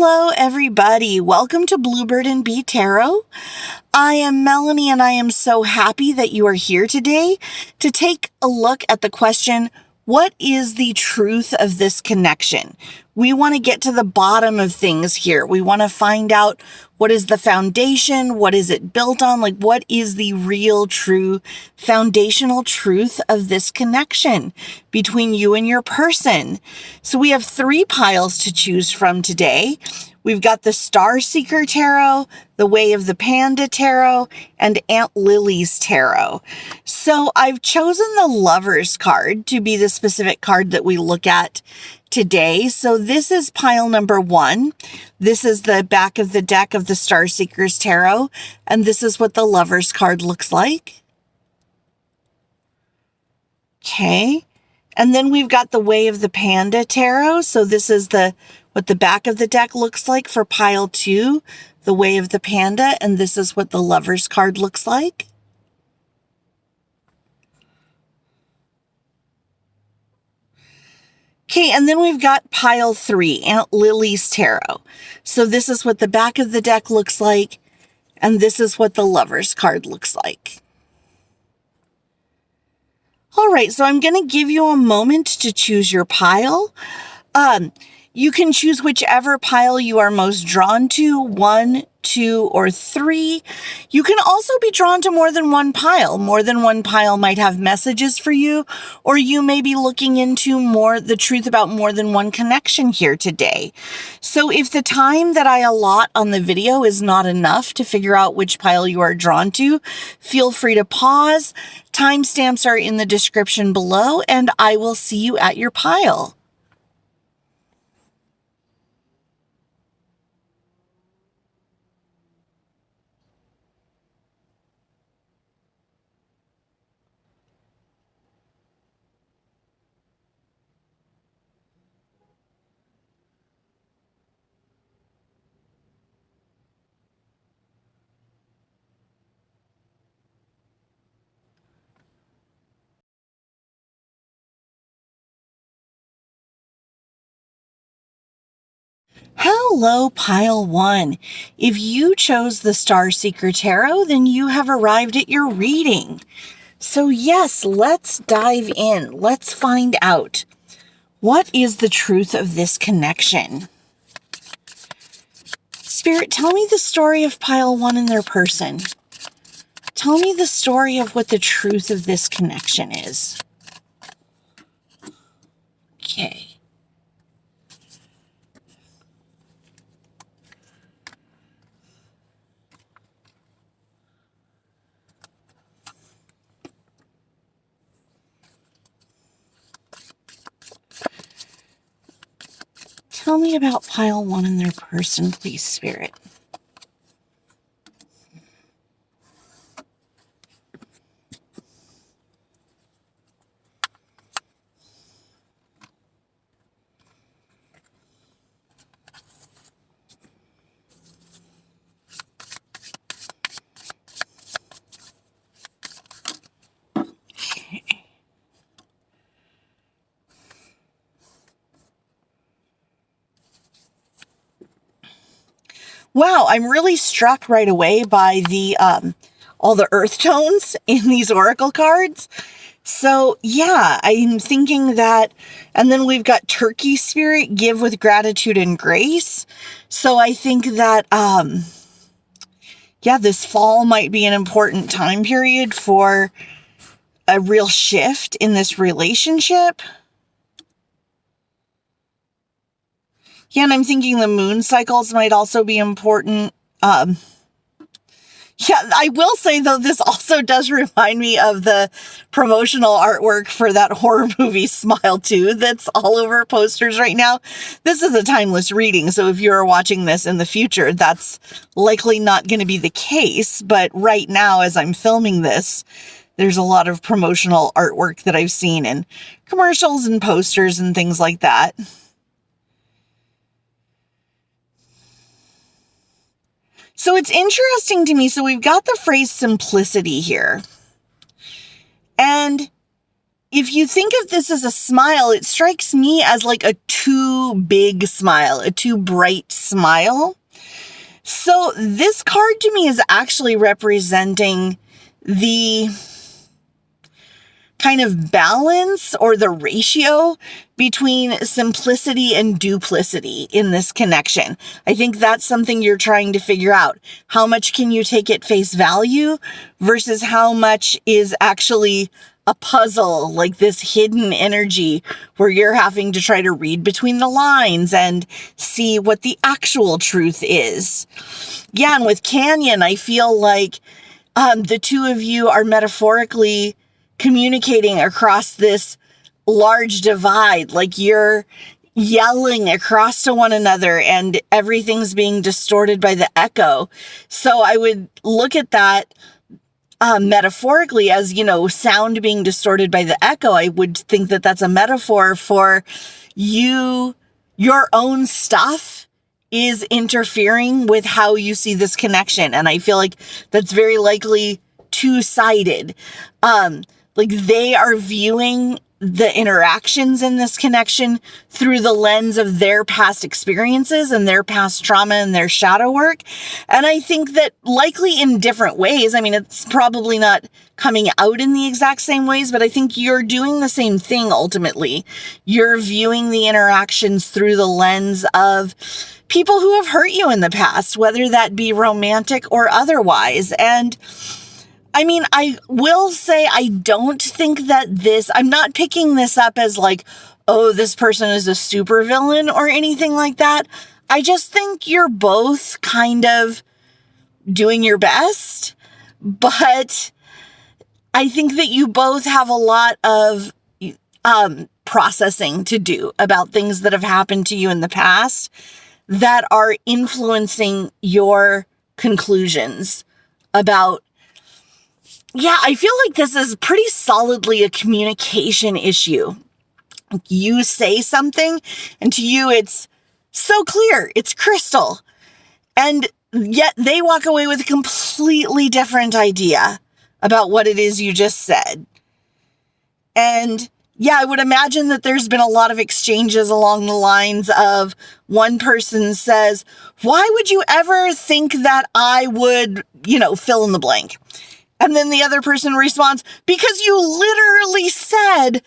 Hello, everybody. Welcome to Bluebird and Bee Tarot. I am Melanie, and I am so happy that you are here today to take a look at the question, what is the truth of this connection? We want to get to the bottom of things here. We want to find out what is the foundation, what is it built on, like what is the real, true, foundational truth of this connection between you and your person. So we have 3 piles to choose from today. We've got the Star Seeker Tarot, the Way of the Panda Tarot, and Aunt Lily's Tarot. So I've chosen the Lover's card to be the specific card that we look at today. So this is pile number 1. This is the back of the deck of the Star Seekers Tarot, and this is what the Lover's card looks like. Okay. And then we've got the Way of the Panda Tarot. So this is what the back of the deck looks like for pile 2, the Way of the Panda, and this is what the Lover's card looks like. Okay, and then we've got pile 3, Aunt Lily's Tarot. So this is what the back of the deck looks like, and this is what the Lover's card looks like. All right, so I'm going to give you a moment to choose your pile. You can choose whichever pile you are most drawn to, 1, 2, or 3. You can also be drawn to more than one pile. More than one pile might have messages for you, or you may be looking into the truth about more than one connection here today. So if the time that I allot on the video is not enough to figure out which pile you are drawn to, feel free to pause. Timestamps are in the description below, and I will see you at your pile. Hello, pile 1. If you chose the Star Seeker Tarot, then you have arrived at your reading. So yes, let's dive in. Let's find out, what is the truth of this connection? Spirit, tell me the story of pile 1 and their person. Tell me the story of what the truth of this connection is. Okay. Tell me about pile 1 and their person, please, Spirit. Wow, I'm really struck right away by the all the earth tones in these oracle cards. So yeah, I'm thinking that, and then we've got Turkey Spirit, give with gratitude and grace. So I think that, yeah, this fall might be an important time period for a real shift in this relationship. Yeah, and I'm thinking the moon cycles might also be important. Yeah, I will say, though, this also does remind me of the promotional artwork for that horror movie Smile 2 that's all over posters right now. This is a timeless reading, so if you're watching this in the future, that's likely not going to be the case. But right now, as I'm filming this, there's a lot of promotional artwork that I've seen in commercials and posters and things like that. So it's interesting to me. So we've got the phrase simplicity here. And if you think of this as a smile, it strikes me as like a too big smile, a too bright smile. So this card to me is actually representing the kind of balance or the ratio between simplicity and duplicity in this connection. I think that's something you're trying to figure out. How much can you take at face value versus how much is actually a puzzle, like this hidden energy where you're having to try to read between the lines and see what the actual truth is. Yeah, and with Canyon, I feel like the two of you are metaphorically communicating across this large divide, like you're yelling across to one another and everything's being distorted by the echo. So I would look at that metaphorically as, sound being distorted by the echo. I would think that that's a metaphor for your own stuff is interfering with how you see this connection. And I feel like that's very likely two-sided. Like they are viewing the interactions in this connection through the lens of their past experiences and their past trauma and their shadow work. And I think that likely in different ways. I mean, it's probably not coming out in the exact same ways, but I think you're doing the same thing ultimately. You're viewing the interactions through the lens of people who have hurt you in the past, whether that be romantic or otherwise. And I mean, I will say I don't think that I'm not picking this up as like, oh, this person is a supervillain or anything like that. I just think you're both kind of doing your best, but I think that you both have a lot of processing to do about things that have happened to you in the past that are influencing your conclusions about. Yeah, I feel like this is pretty solidly a communication issue. You say something, and to you, it's so clear, it's crystal. And yet they walk away with a completely different idea about what it is you just said. And yeah, I would imagine that there's been a lot of exchanges along the lines of one person says, why would you ever think that I would, fill in the blank? And then the other person responds, because you literally said,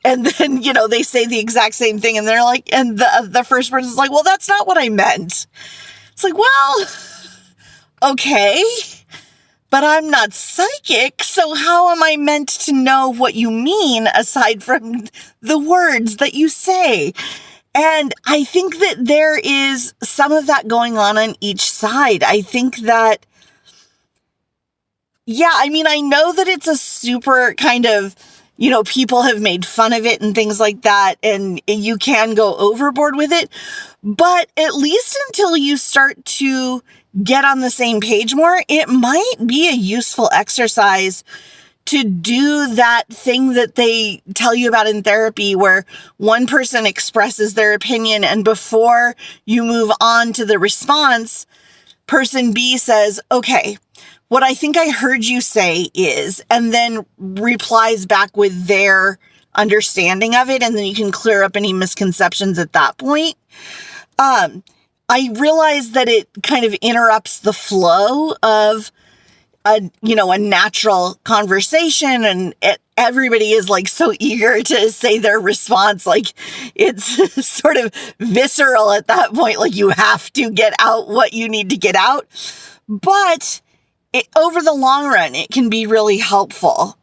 and then, they say the exact same thing. And they're like, and the first person's like, well, that's not what I meant. It's like, well, okay, but I'm not psychic. So how am I meant to know what you mean aside from the words that you say? And I think that there is some of that going on each side. I think that, yeah, I mean, I know that it's a super kind of, people have made fun of it and things like that, and you can go overboard with it, but at least until you start to get on the same page more, it might be a useful exercise to do that thing that they tell you about in therapy where one person expresses their opinion and before you move on to the response, person B says, okay, what I think I heard you say is, and then replies back with their understanding of it. And then you can clear up any misconceptions at that point. I realize that it kind of interrupts the flow of a natural conversation, and everybody is like so eager to say their response. Like it's sort of visceral at that point. Like you have to get out what you need to get out. But over the long run, it can be really helpful.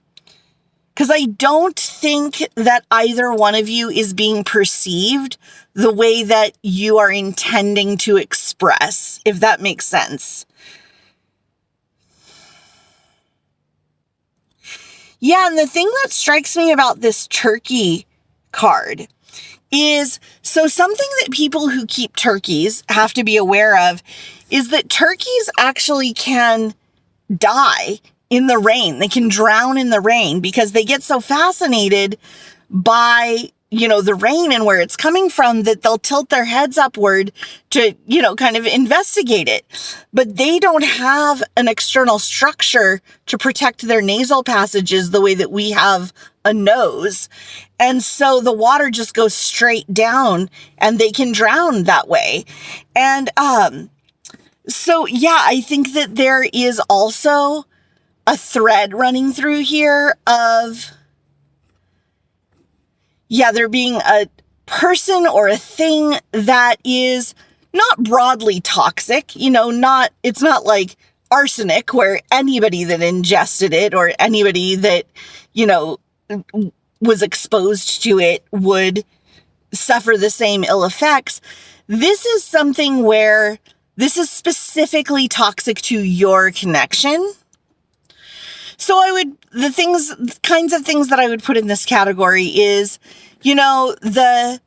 Because I don't think that either one of you is being perceived the way that you are intending to express, if that makes sense. Yeah, and the thing that strikes me about this turkey card is, so something that people who keep turkeys have to be aware of is that turkeys actually can die in the rain. They can drown in the rain because they get so fascinated by, the rain and where it's coming from that they'll tilt their heads upward to, kind of investigate it. But they don't have an external structure to protect their nasal passages the way that we have a nose. And so the water just goes straight down and they can drown that way. And so, yeah, I think that there is also a thread running through here of, yeah, there being a person or a thing that is not broadly toxic, it's not like arsenic where anybody that ingested it or anybody that, was exposed to it would suffer the same ill effects. This is something where this is specifically toxic to your connection. So the kinds of things that I would put in this category is, the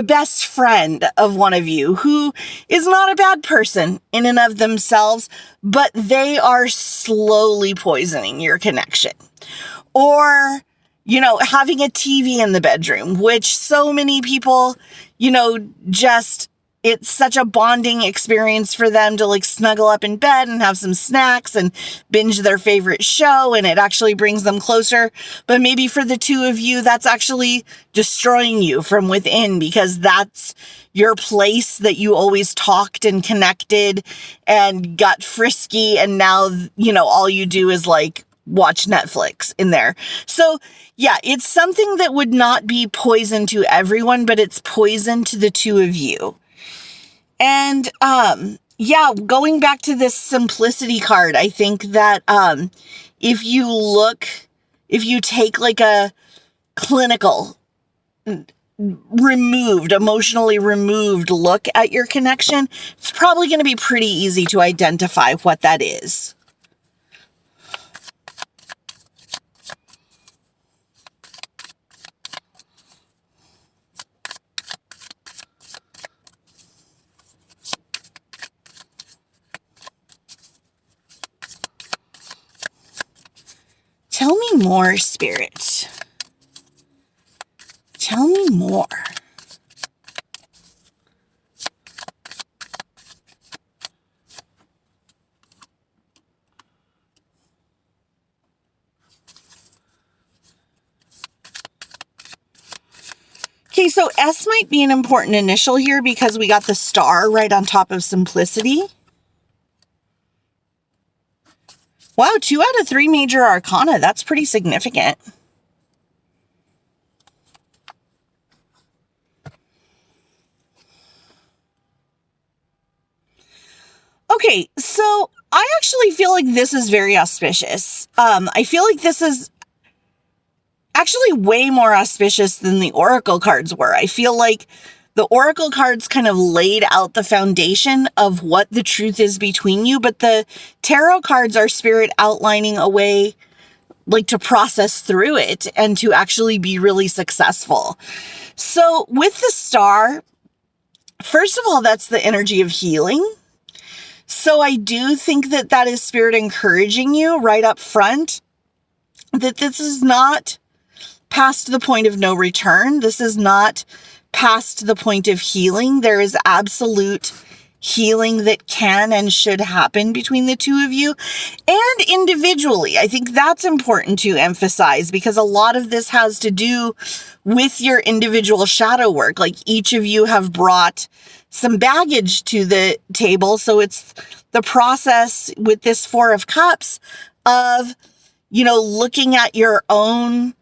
best friend of one of you who is not a bad person in and of themselves, but they are slowly poisoning your connection. Or, having a TV in the bedroom, which so many people, it's such a bonding experience for them to snuggle up in bed and have some snacks and binge their favorite show. And it actually brings them closer. But maybe for the two of you, that's actually destroying you from within because that's your place that you always talked and connected and got frisky. And now, all you do is watch Netflix in there. So yeah, it's something that would not be poison to everyone, but it's poison to the two of you. And, going back to this simplicity card, I think that, if you take a clinical, emotionally removed look at your connection, it's probably going to be pretty easy to identify what that is. Tell me more, Spirit. Tell me more. Okay, so S might be an important initial here because we got the star right on top of simplicity. Wow, 2 out of 3 major arcana. That's pretty significant. Okay, so I actually feel like this is very auspicious. I feel like this is actually way more auspicious than the oracle cards were. I feel like the oracle cards kind of laid out the foundation of what the truth is between you, but the tarot cards are spirit outlining a way to process through it and to actually be really successful. So with the star, first of all, that's the energy of healing. So I do think that that is spirit encouraging you right up front, that this is not past the point of no return. This is not past the point of healing. There is absolute healing that can and should happen between the two of you and individually. I think that's important to emphasize because a lot of this has to do with your individual shadow work. Each of you have brought some baggage to the table. So it's the process with this 4 of Cups of, looking at your own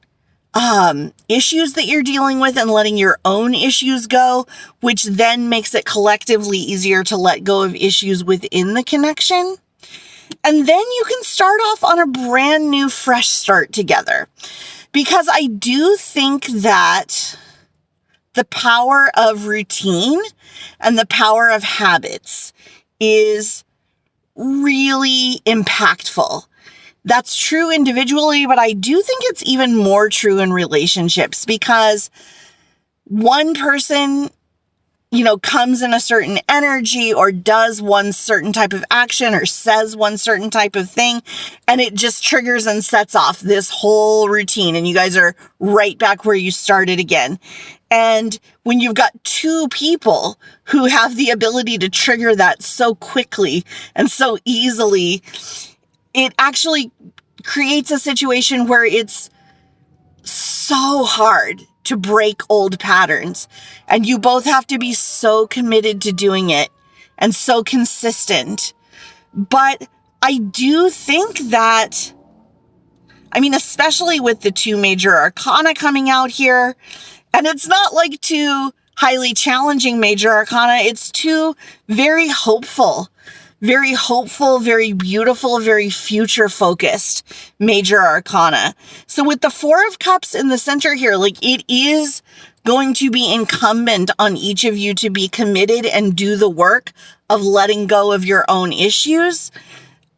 issues that you're dealing with and letting your own issues go, which then makes it collectively easier to let go of issues within the connection. And then you can start off on a brand new, fresh start together. Because I do think that the power of routine and the power of habits is really impactful. That's true individually, but I do think it's even more true in relationships because one person, comes in a certain energy or does one certain type of action or says one certain type of thing, and it just triggers and sets off this whole routine, and you guys are right back where you started again. And when you've got 2 people who have the ability to trigger that so quickly and so easily, it actually creates a situation where it's so hard to break old patterns. And you both have to be so committed to doing it and so consistent. But I do think that, especially with the 2 major arcana coming out here, and it's not like 2 highly challenging major arcana, it's 2 very hopeful, very beautiful, very future focused major arcana. So with the 4 of Cups in the center here, it is going to be incumbent on each of you to be committed and do the work of letting go of your own issues.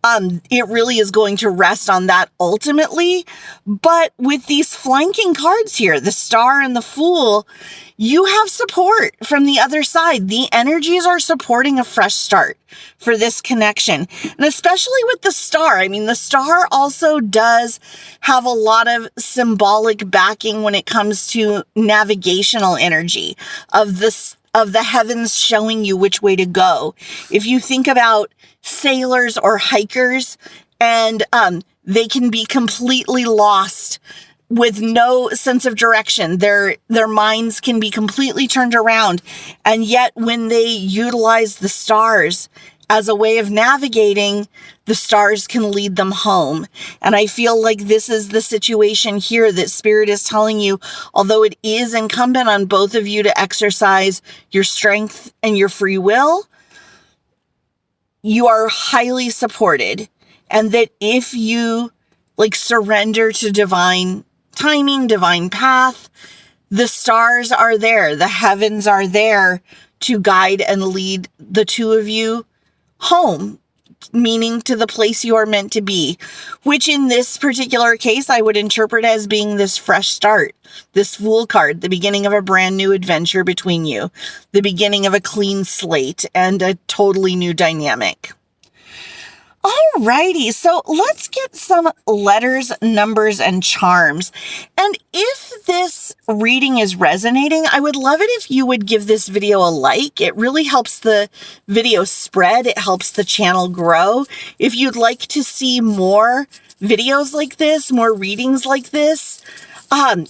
It really is going to rest on that ultimately. But with these flanking cards here, the Star and the Fool, you have support from the other side. The energies are supporting a fresh start for this connection. And especially with the Star, the Star also does have a lot of symbolic backing when it comes to navigational energy of the heavens showing you which way to go. If you think about sailors or hikers, and they can be completely lost with no sense of direction. Their minds can be completely turned around. And yet when they utilize the stars as a way of navigating, the stars can lead them home. And I feel like this is the situation here that Spirit is telling you, although it is incumbent on both of you to exercise your strength and your free will, you are highly supported. And that if you surrender to divine timing, divine path, the stars are there, the heavens are there to guide and lead the 2 of you home, meaning to the place you are meant to be, which in this particular case, I would interpret as being this fresh start, this Fool card, the beginning of a brand new adventure between you, the beginning of a clean slate and a totally new dynamic. Alrighty, so let's get some letters, numbers, and charms. And if this reading is resonating, I would love it if you would give this video a like. It really helps the video spread. It helps the channel grow. If you'd like to see more videos like this, more readings like this,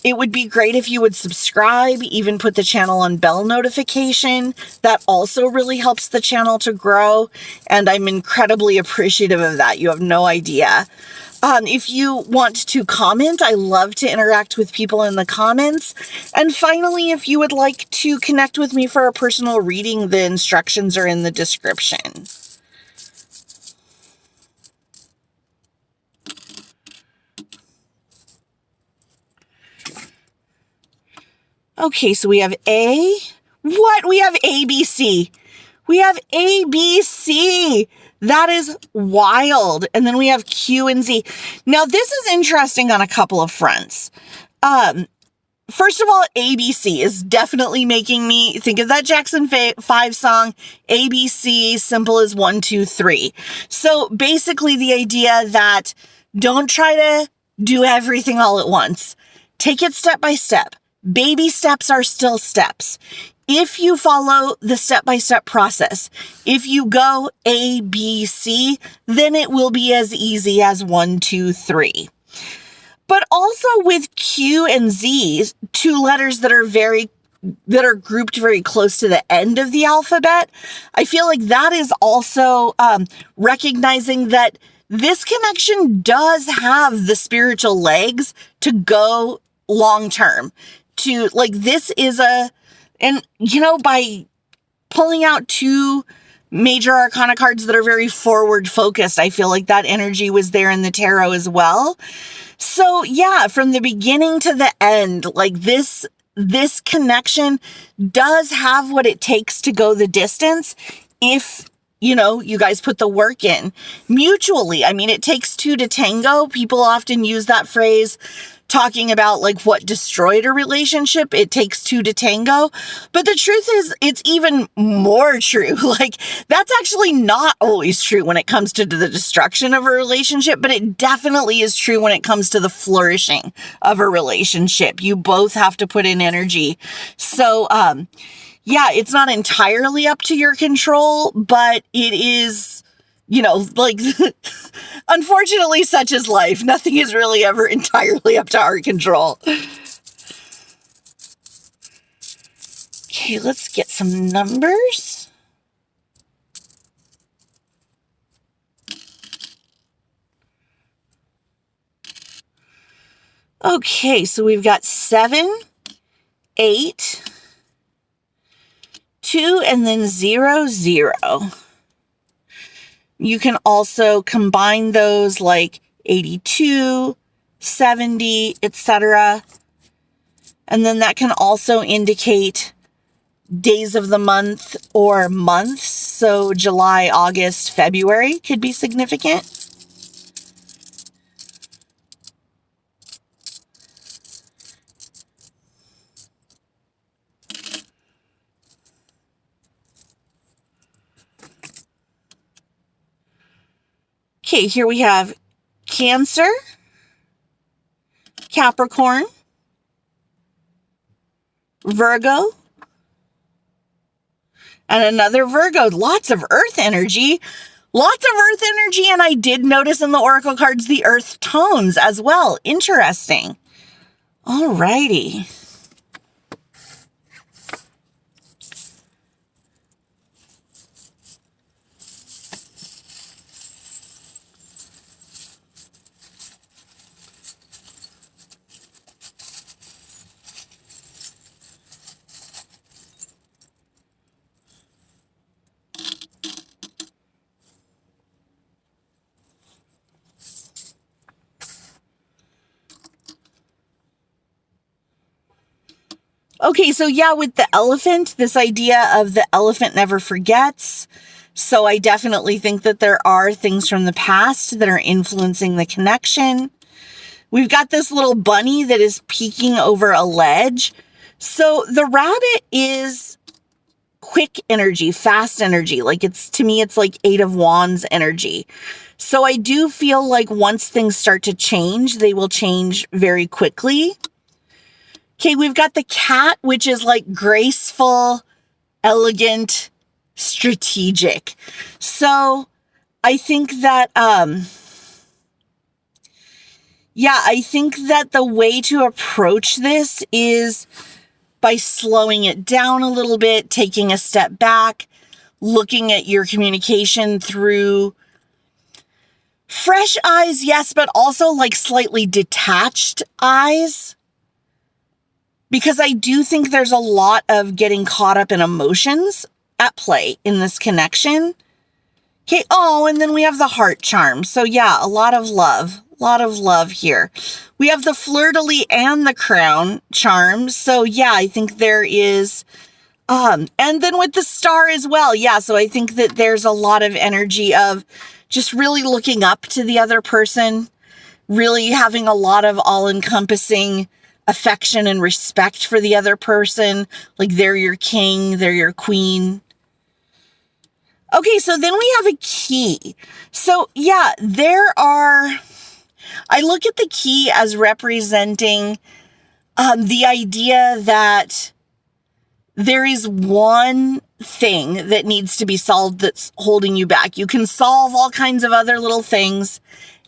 it would be great if you would subscribe, even put the channel on bell notification. That also really helps the channel to grow, and I'm incredibly appreciative of that. You have no idea. If you want to comment, I love to interact with people in the comments. And finally, if you would like to connect with me for a personal reading, the instructions are in the description. Okay, so we have A. What? We have ABC. We have ABC. That is wild. And then we have Q and Z. Now, this is interesting on a couple of fronts. First of all, ABC is definitely making me think of that Jackson 5 song, ABC, simple as 1, 2, 3. So basically the idea that don't try to do everything all at once. Take it step by step. Baby steps are still steps. If you follow the step-by-step process, if you go A, B, C, then it will be as easy as 1, 2, 3. But also with Q and Z, 2 letters that are grouped very close to the end of the alphabet, I feel like that is also recognizing that this connection does have the spiritual legs to go long term. To this is by pulling out 2 major arcana cards that are very forward focused, I feel like that energy was there in the tarot as well. So yeah, from the beginning to the end, this connection does have what it takes to go the distance if you guys put the work in mutually. It takes 2 to tango. People often use that phrase talking about what destroyed a relationship. It takes 2 to tango. But the truth is, it's even more true. That's actually not always true when it comes to the destruction of a relationship, but it definitely is true when it comes to the flourishing of a relationship. You both have to put in energy. So, yeah, it's not entirely up to your control, but it is like, unfortunately, such is life. Nothing is really ever entirely up to our control. Okay, let's get some numbers. Okay, so we've got 7, 8, 2, and then 0, 0. You can also combine those like 82, 70, etc. And then that can also indicate days of the month or months. So July, August, February could be significant. Okay, here we have Cancer, Capricorn, Virgo, and another Virgo. Lots of earth energy. Lots of earth energy, and I did notice in the oracle cards the earth tones as well. Interesting. Alrighty. Okay, so yeah, with the elephant, this idea of the elephant never forgets. So I definitely think that there are things from the past that are influencing the connection. We've got this little bunny that is peeking over a ledge. So the rabbit is quick energy, fast energy. Like to me, it's like 8 of Wands energy. So I do feel like once things start to change, they will change very quickly. Okay, we've got the cat, which is like graceful, elegant, strategic. So I think that, I think that the way to approach this is by slowing it down a little bit, taking a step back, looking at your communication through fresh eyes, yes, but also like slightly detached eyes. Because I do think there's a lot of getting caught up in emotions at play in this connection. Okay, and then we have the heart charm. So yeah, a lot of love here. We have the fleur-de-lis and the crown charm. So yeah, I think there is, and then with the star as well. Yeah, so I think that there's a lot of energy of just really looking up to the other person, really having a lot of all-encompassing affection and respect for the other person. Like they're your king, they're your queen. Okay, so then we have a key. So yeah, I look at the key as representing the idea that there is one thing that needs to be solved that's holding you back. You can solve all kinds of other little things,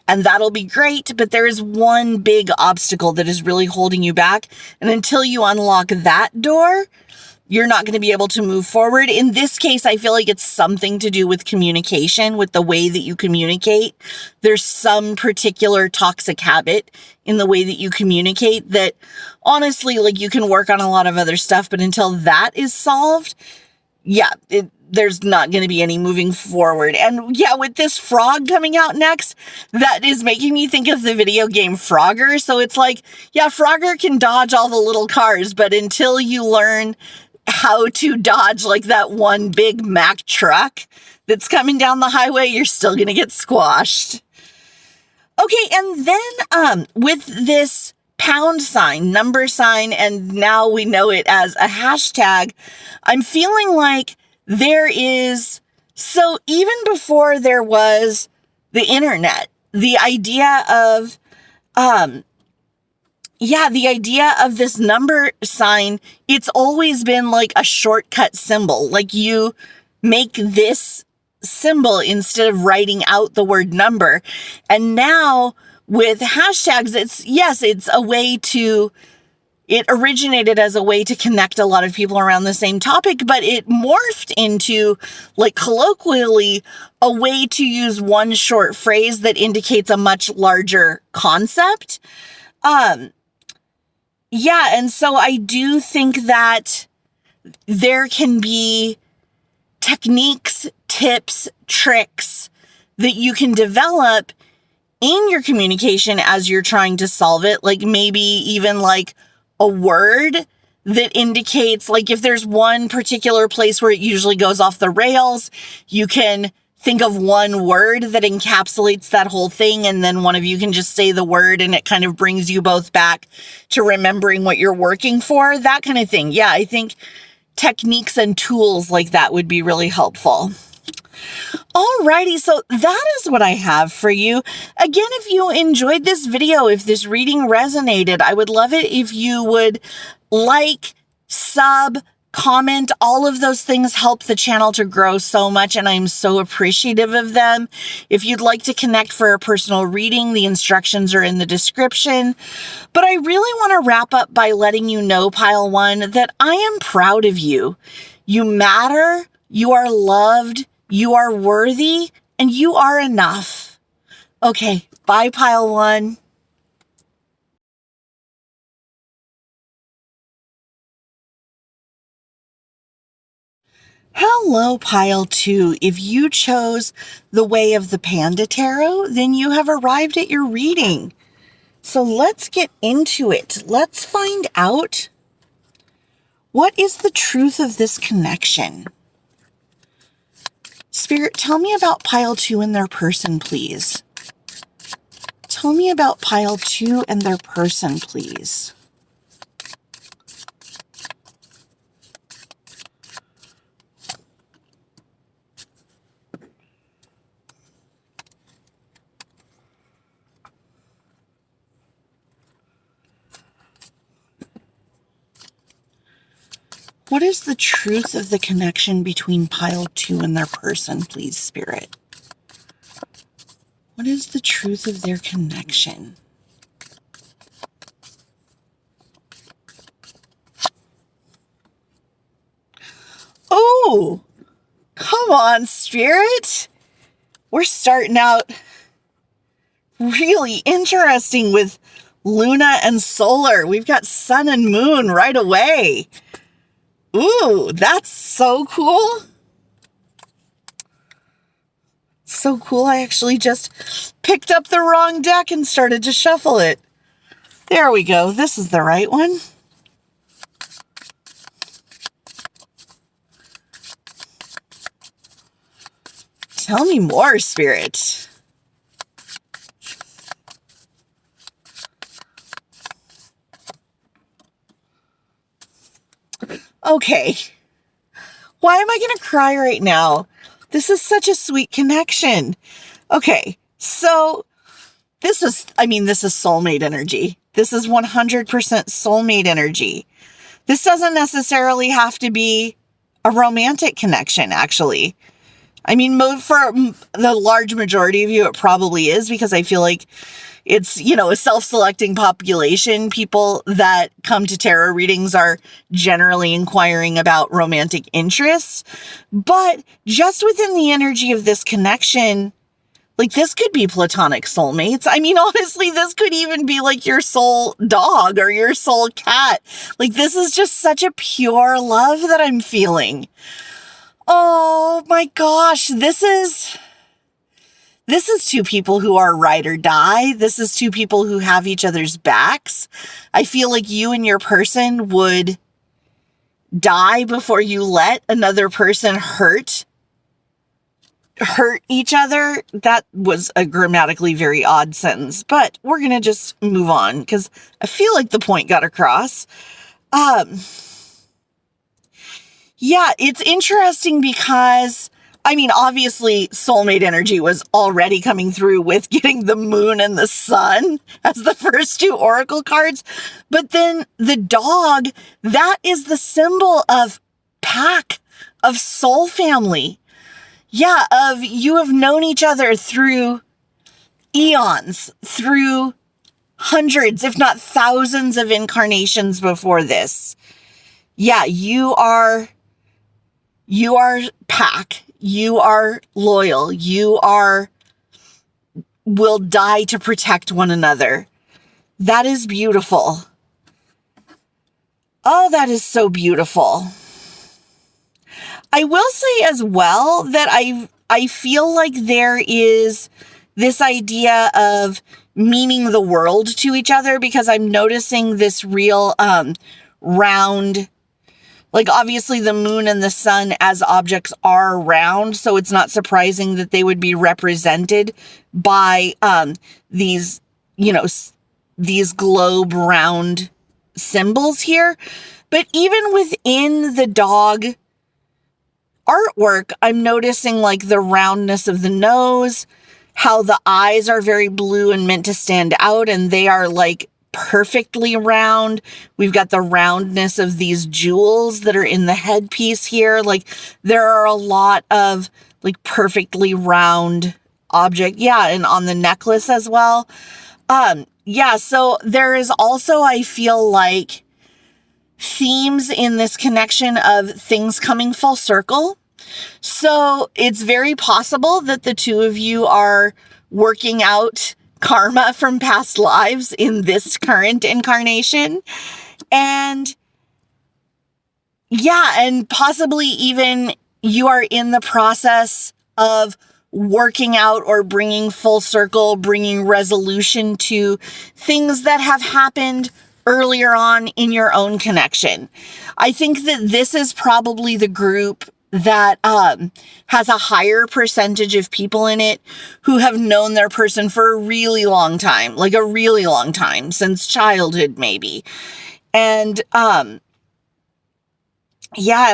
and that'll be great, but there is one big obstacle that is really holding you back. And until you unlock that door, you're not going to be able to move forward. In this case, I feel like it's something to do with communication, with the way that you communicate. There's some particular toxic habit in the way that you communicate that honestly, like you can work on a lot of other stuff, but until that is solved, yeah, there's not going to be any moving forward. And yeah, with this frog coming out next, that is making me think of the video game Frogger. So it's like, yeah, Frogger can dodge all the little cars, but until you learn how to dodge like that one big Mack truck that's coming down the highway, you're still going to get squashed. Okay, and then with this pound sign, number sign, and now we know it as a hashtag, I'm feeling like there is, so even before there was the internet, the idea of, the idea of this number sign, it's always been like a shortcut symbol. Like you make this symbol instead of writing out the word number. And now with hashtags, it's a way to, it originated as a way to connect a lot of people around the same topic, but it morphed into, like, colloquially, a way to use one short phrase that indicates a much larger concept. Yeah, and so I do think that there can be techniques, tips, tricks that you can develop in your communication as you're trying to solve it. Like maybe even like a word that indicates, like if there's one particular place where it usually goes off the rails, you can think of one word that encapsulates that whole thing, and then one of you can just say the word and it kind of brings you both back to remembering what you're working for, that kind of thing. Yeah, I think techniques and tools like that would be really helpful. Alrighty, so that is what I have for you. Again, if you enjoyed this video, if this reading resonated, I would love it if you would like, sub, comment. All of those things help the channel to grow so much, and I'm so appreciative of them. If you'd like to connect for a personal reading, the instructions are in the description. But I really want to wrap up by letting you know, Pile 1, that I am proud of you. You matter, you are loved, you are worthy, and you are enough. Okay, bye, Pile 1. Hello, Pile 2. If you chose the Way of the Panda Tarot, then you have arrived at your reading. So let's get into it. Let's find out, what is the truth of this connection? Spirit, tell me about Pile 2 and their person, please. Tell me about Pile 2 and their person, please. What is the truth of the connection between Pile 2 and their person, please, Spirit? What is the truth of their connection? Oh, come on, Spirit. We're starting out really interesting with Luna and Solar. We've got Sun and Moon right away. Ooh, that's so cool. So cool, I actually just picked up the wrong deck and started to shuffle it. There we go. This is the right one. Tell me more, Spirit. Okay. Why am I going to cry right now? This is such a sweet connection. Okay, so this is soulmate energy. This is 100% soulmate energy. This doesn't necessarily have to be a romantic connection, actually. I mean, for the large majority of you, it probably is, because I feel like it's, a self-selecting population. People that come to tarot readings are generally inquiring about romantic interests. But just within the energy of this connection, like, this could be platonic soulmates. I mean, honestly, this could even be like your soul dog or your soul cat. Like, this is just such a pure love that I'm feeling. Oh my gosh, this is two people who are ride or die. This is two people who have each other's backs. I feel like you and your person would die before you let another person hurt each other. That was a grammatically very odd sentence, but we're going to just move on because I feel like the point got across. Yeah, it's interesting because, I mean, obviously soulmate energy was already coming through with getting the moon and the sun as the first two oracle cards. But then the dog, that is the symbol of pack, of soul family. of you have known each other through eons, through hundreds, if not thousands of incarnations before this. Yeah, you are pack. You are loyal. You will die to protect one another. That is beautiful. Oh, that is so beautiful. I will say as well that I feel like there is this idea of meaning the world to each other, because I'm noticing this real round, like obviously the moon and the sun as objects are round, so it's not surprising that they would be represented by these, these globe round symbols here. But even within the dog artwork, I'm noticing like the roundness of the nose, how the eyes are very blue and meant to stand out, and they are like perfectly round. We've got the roundness of these jewels that are in the headpiece here. Like there are a lot of like perfectly round object. Yeah. And on the necklace as well. So there is also, I feel like, themes in this connection of things coming full circle. So it's very possible that the two of you are working out karma from past lives in this current incarnation. And possibly even you are in the process of working out or bringing full circle, bringing resolution to things that have happened earlier on in your own connection. I think that this is probably the group that has a higher percentage of people in it who have known their person for a really long time, like a really long time, since childhood maybe. And and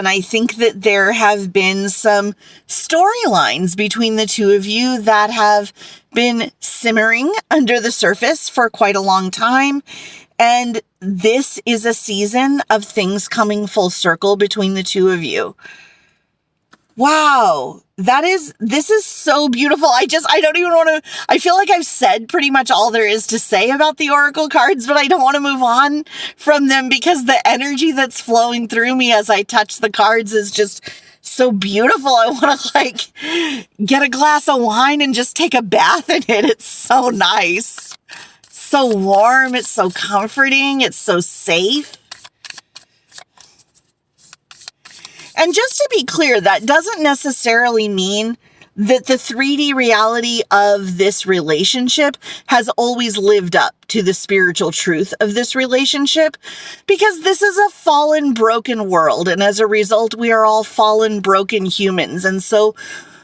I think that there have been some storylines between the two of you that have been simmering under the surface for quite a long time. And this is a season of things coming full circle between the two of you. Wow. This is so beautiful. I don't even want to, I feel like I've said pretty much all there is to say about the Oracle cards, but I don't want to move on from them because the energy that's flowing through me as I touch the cards is just so beautiful. I want to get a glass of wine and just take a bath in it. It's so nice. It's so warm. It's so comforting. It's so safe. And just to be clear, that doesn't necessarily mean that the 3D reality of this relationship has always lived up to the spiritual truth of this relationship, because this is a fallen, broken world. And as a result, we are all fallen, broken humans. And so,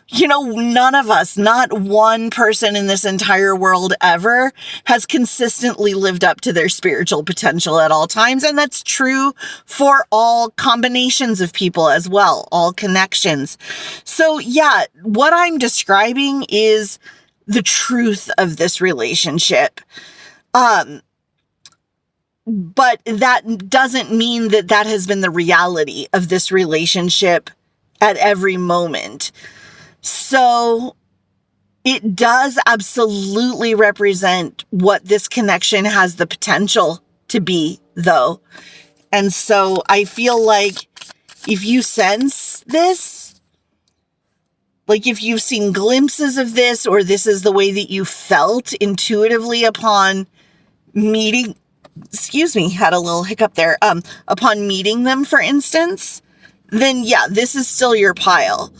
none of us, not one person in this entire world ever, has consistently lived up to their spiritual potential at all times. And that's true for all combinations of people as well, all connections. So what I'm describing is the truth of this relationship. But that doesn't mean that has been the reality of this relationship at every moment. So it does absolutely represent what this connection has the potential to be, though. And so I feel like if you sense this, like if you've seen glimpses of this, or this is the way that you felt intuitively upon meeting, had a little hiccup there, upon meeting them, for instance, then this is still your pile.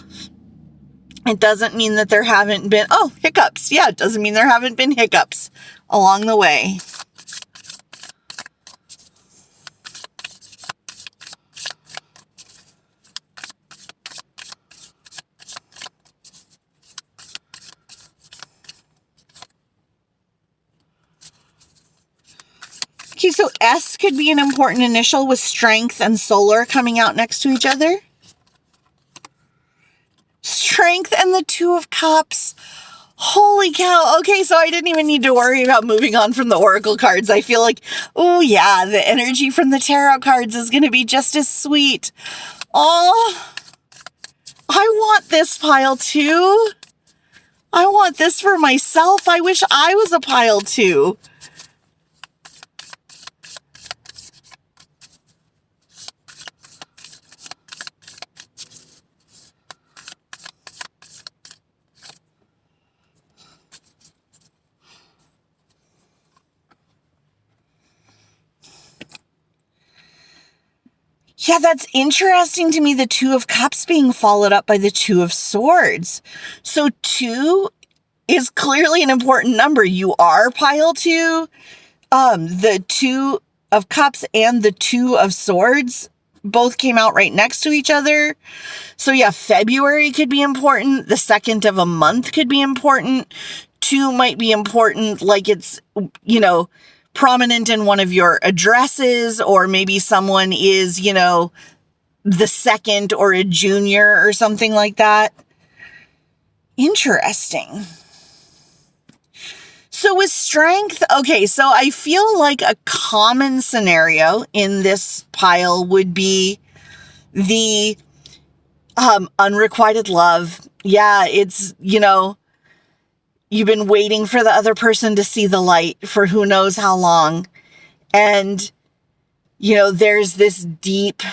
It doesn't mean that there haven't been, hiccups. Yeah, it doesn't mean there haven't been hiccups along the way. Okay, so S could be an important initial with strength and solar coming out next to each other. Strength and the Two of Cups. Holy cow. Okay, so I didn't even need to worry about moving on from the Oracle cards. I feel like, the energy from the tarot cards is going to be just as sweet. Oh, I want this pile too. I want this for myself. I wish I was a pile too. Yeah, that's interesting to me, the Two of Cups being followed up by the Two of Swords. So 2 is clearly an important number. You are pile 2. The Two of Cups and the Two of Swords both came out right next to each other. So yeah, February could be important. The 2nd of a month could be important. 2 might be important, like it's, prominent in one of your addresses, or maybe someone is, the second or a junior or something like that. Interesting. So with strength, okay, so I feel like a common scenario in this pile would be the unrequited love. Yeah, it's, you've been waiting for the other person to see the light for who knows how long. And, there's this deep,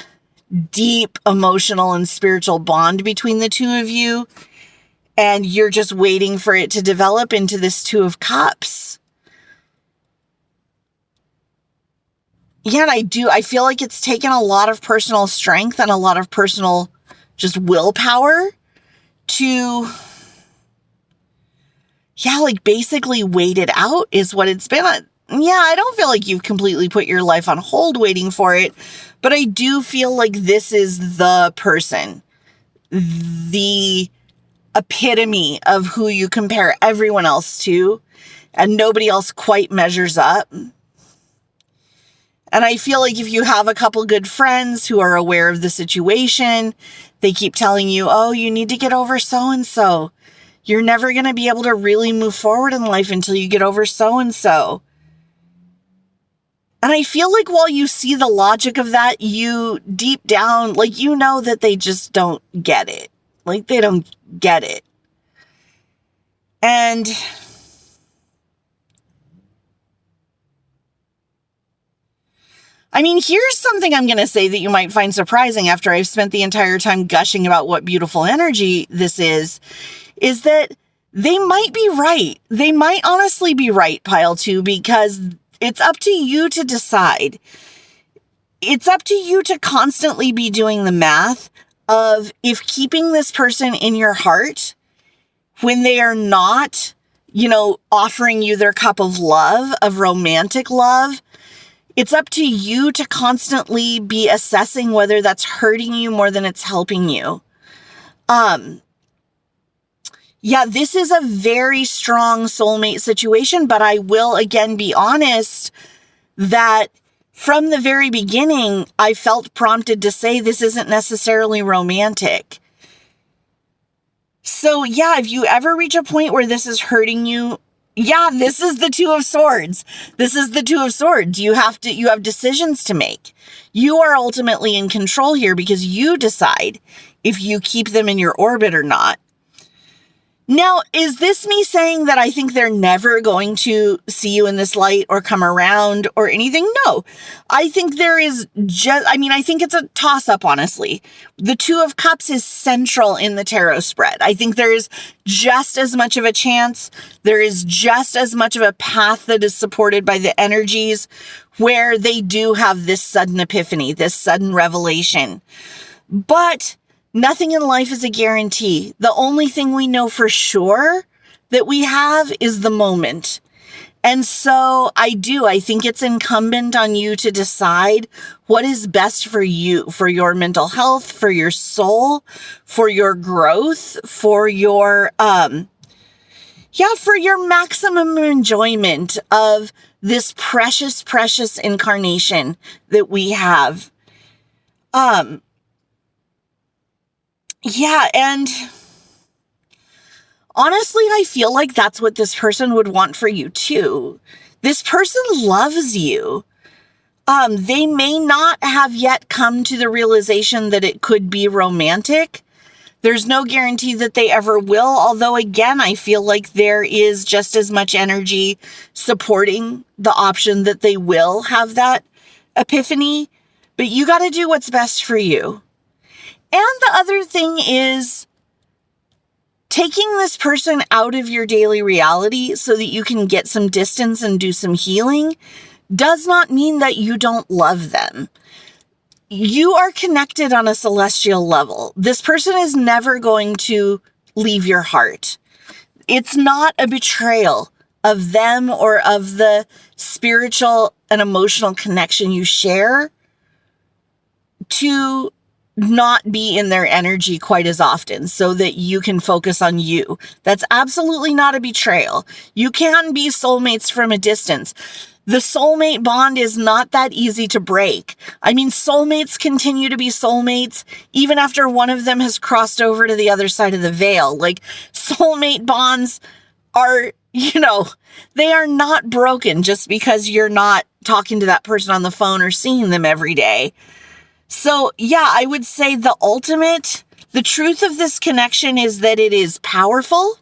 deep emotional and spiritual bond between the two of you. And you're just waiting for it to develop into this Two of Cups. Yeah, and I feel like it's taken a lot of personal strength and a lot of personal just willpower to, basically wait it out is what it's been. Yeah, I don't feel like you've completely put your life on hold waiting for it, but I do feel like this is the person, the epitome of who you compare everyone else to, and nobody else quite measures up. And I feel like if you have a couple good friends who are aware of the situation, they keep telling you, oh, you need to get over so-and-so. You're never going to be able to really move forward in life until you get over so-and-so. And I feel like while you see the logic of that, you deep down, that they just don't get it. They don't get it. And here's something I'm going to say that you might find surprising after I've spent the entire time gushing about what beautiful energy this is that they might be right. They might honestly be right, pile 2, because it's up to you to decide. It's up to you to constantly be doing the math of if keeping this person in your heart when they are not, offering you their cup of love, of romantic love, it's up to you to constantly be assessing whether that's hurting you more than it's helping you. Yeah, this is a very strong soulmate situation, but I will again be honest that from the very beginning, I felt prompted to say this isn't necessarily romantic. So yeah, if you ever reach a point where this is hurting you, yeah, this is the Two of Swords. This is the Two of Swords. You have decisions to make. You are ultimately in control here because you decide if you keep them in your orbit or not. Now, is this me saying that I think they're never going to see you in this light or come around or anything? No. I think there is I think it's a toss-up, honestly. The Two of Cups is central in the tarot spread. I think there is just as much of a chance. There is just as much of a path that is supported by the energies where they do have this sudden epiphany, this sudden revelation. But nothing in life is a guarantee. The only thing we know for sure that we have is the moment. And so I think it's incumbent on you to decide what is best for you, for your mental health, for your soul, for your growth, for your, for your maximum enjoyment of this precious, precious incarnation that we have. Yeah, and honestly, I feel like that's what this person would want for you too. This person loves you. They may not have yet come to the realization that it could be romantic. There's no guarantee that they ever will, although again, I feel like there is just as much energy supporting the option that they will have that epiphany, but you got to do what's best for you. And the other thing is taking this person out of your daily reality so that you can get some distance and do some healing does not mean that you don't love them. You are connected on a celestial level. This person is never going to leave your heart. It's not a betrayal of them or of the spiritual and emotional connection you share to not be in their energy quite as often so that you can focus on you. That's absolutely not a betrayal. You can be soulmates from a distance. The soulmate bond is not that easy to break. I mean, soulmates continue to be soulmates even after one of them has crossed over to the other side of the veil. Like, soulmate bonds are, they are not broken just because you're not talking to that person on the phone or seeing them every day. So, yeah, I would say the truth of this connection is that it is powerful.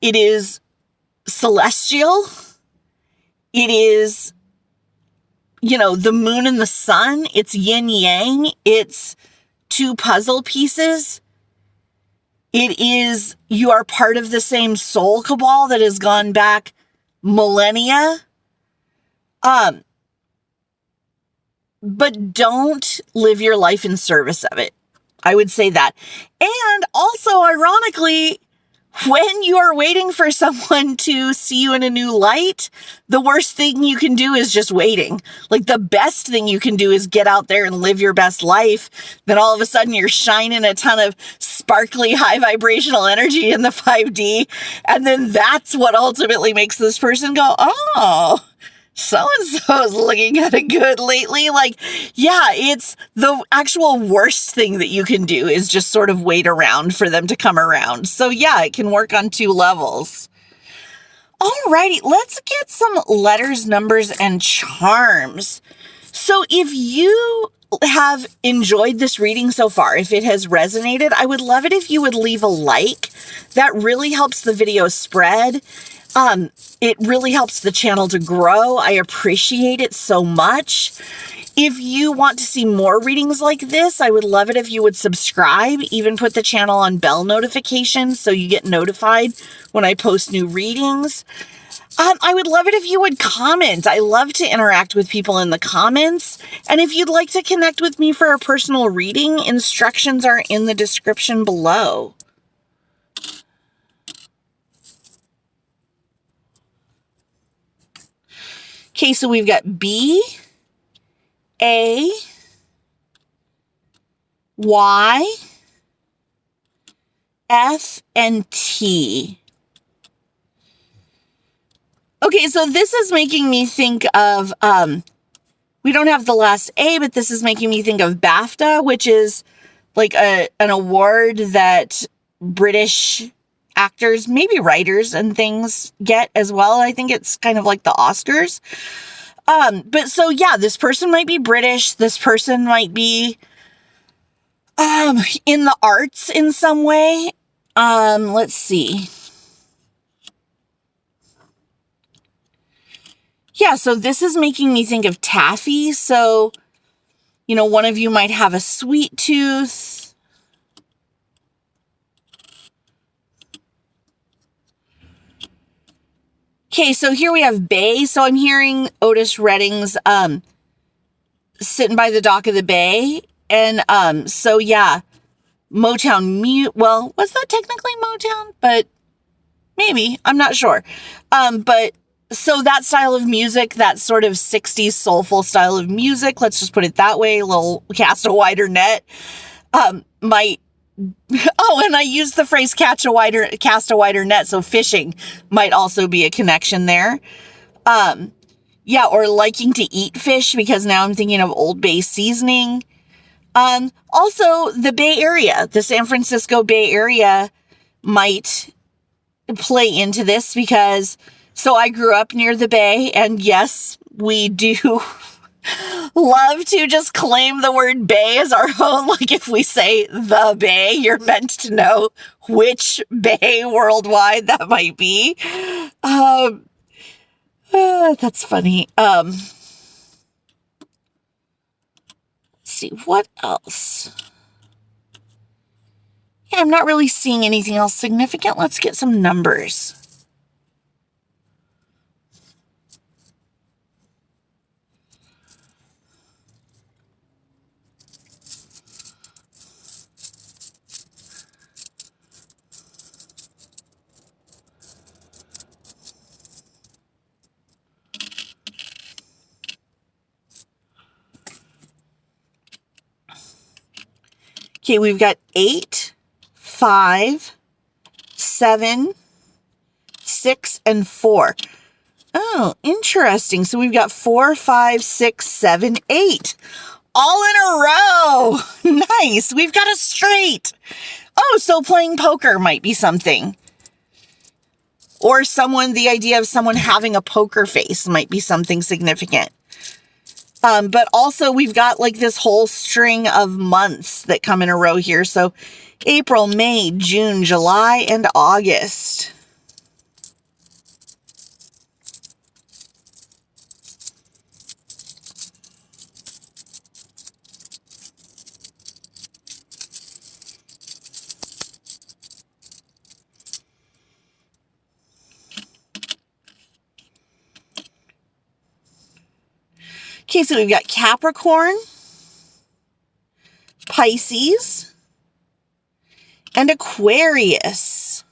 It is celestial. It is, the moon and the sun. It's yin yang. It's two puzzle pieces. It is, you are part of the same soul cabal that has gone back millennia. But don't live your life in service of it. I would say that. And also, ironically, when you are waiting for someone to see you in a new light, the worst thing you can do is just waiting. Like, the best thing you can do is get out there and live your best life. Then all of a sudden you're shining a ton of sparkly high vibrational energy in the 5D. And then that's what ultimately makes this person go, oh, so-and-so is looking kind of good lately. Like, yeah, it's the actual worst thing that you can do is just sort of wait around for them to come around. So yeah, it can work on two levels. Alrighty, let's get some letters, numbers, and charms. So if you have enjoyed this reading so far, if it has resonated, I would love it if you would leave a like. That really helps the video spread. It really helps the channel to grow. I appreciate it so much. If you want to see more readings like this, I would love it if you would subscribe, even put the channel on bell notifications so you get notified when I post new readings. I would love it if you would comment. I love to interact with people in the comments. And if you'd like to connect with me for a personal reading, instructions are in the description below. Okay, so we've got B, A, Y, F, and T. Okay, so this is making me think of, we don't have the last A, but this is making me think of BAFTA, which is like an award that British actors, maybe writers and things get as well. I think it's kind of like the Oscars. But so yeah, this person might be British. This person might be in the arts in some way. Let's see. Yeah, so this is making me think of taffy. So, one of you might have a sweet tooth. Okay, so here we have bay. So I'm hearing Otis Redding's Sitting by the Dock of the Bay. And so yeah, Motown well, was that technically Motown? But maybe, I'm not sure. But so that style of music, that sort of 60s soulful style of music, let's just put it that way, a little cast a wider net, might. Oh, and I used the phrase cast a wider net, so fishing might also be a connection there. Yeah, or liking to eat fish, because now I'm thinking of Old Bay seasoning. Also, the Bay Area, the San Francisco Bay Area might play into this because, so I grew up near the Bay, and yes, we do Love to just claim the word bay as our own. Like if we say the bay, you're meant to know which bay worldwide that might be. That's funny. Let's see, what else? Yeah, I'm not really seeing anything else significant. Let's get some numbers. Okay, we've got 8, 5, 7, 6, and 4. Oh, interesting. So we've got 4, 5, 6, 7, 8. All in a row. Nice. We've got a straight. Oh, so playing poker might be something. Or the idea of someone having a poker face might be something significant. But also we've got like this whole string of months that come in a row here. So April, May, June, July, and August. Okay, so we've got Capricorn, Pisces, and Aquarius.